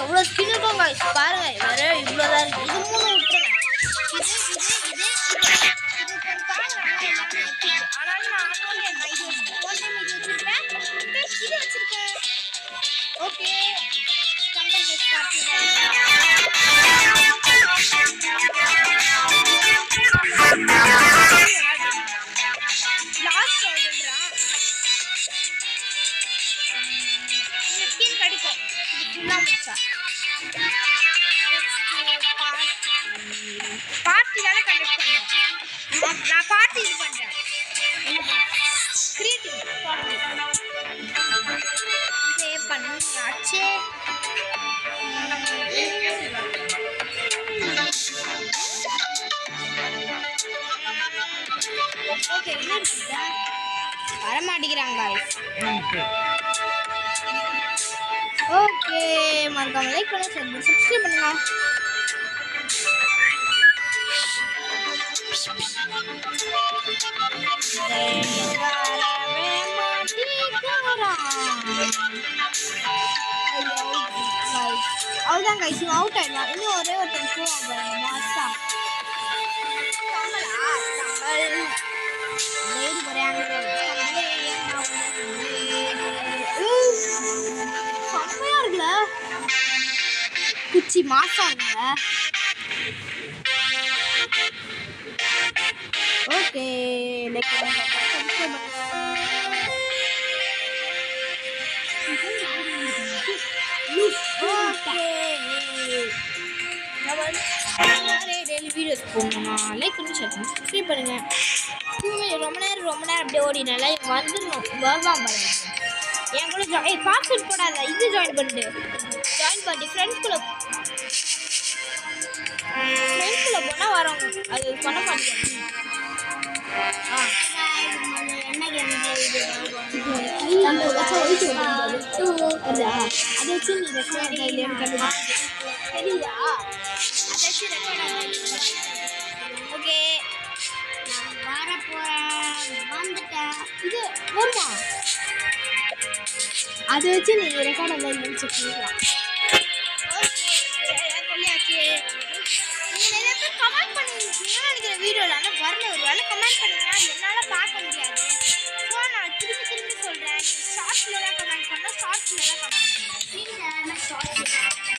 எவ்வளோ ஸ்கின் இருக்கும் guys பாருங்க. வேற இவ்வளோதான் இருக்கு. இது 3 விட்டுருங்க. ஓகே பார்ட்டி தானே கண்டக்ட் பண்ணுறேன். நான் பார்ட்டி இது பண்ணுறேன். கிரியேட்டிவ் பே பண்ணியாச்சு. ஓகே என்ன இருக்குதா வரமாட்டேங்கிறாங்க ஓகே மறக்காம லைக் பண்ணுங்க சப்ஸ்கிரைப் பண்ணுங்க. அவ்வளோதான் கைஸ் அவுட் ஆயிடலாம். இன்னும் ஒரே ஒருத்தன் போவாங்க மாசா செம்மையா இருக்குல்ல குச்சி மாசா இருக்குல்ல. ஓகே லைக் பண்ணுங்க சப்ஸ்கிரைப் பண்ணுங்க. டெய்லி வீடியோஸ் போடணுமா லைக் பண்ணி ஷேர் பண்ணி சப்ஸ்கிரைப் பண்ணுங்க. ரொம்ப நேரம் அப்படியே ஓடினால வந்துடணும் வருவான் பாருங்க. என் கூட பாஸ்வேர்ட் போடாத இது ஜாயின் பண்ணிட்டு ஜாயின் பண்ணி ஃப்ரெண்ட்ஸ்குள்ளே போனால் வரோம். அது பண்ண மாட்டேன். அதை வச்சு நீ ரெக்கார்ட் இல்லையான்னு கண்டுபிடிச்சா தெரியுதா? அதை வச்சு ரெக்கார்ட் ஓகே வர போகிறேன் வந்துட்டேன். இது வருமா? அதை வச்சு நீங்கள் ரெக்கார்ட் இல்லைன்னு செக் பண்ணிக்கலாம். ஓகே சொல்லியாச்சு. நீங்கள் நிறைய பேர் கமெண்ட் பண்ணிருக்கீங்கன்னு நினைக்கிறேன் வீடியோவில். ஆனால் வரல ஒரு வேலை கமெண்ட் பண்ணுங்க.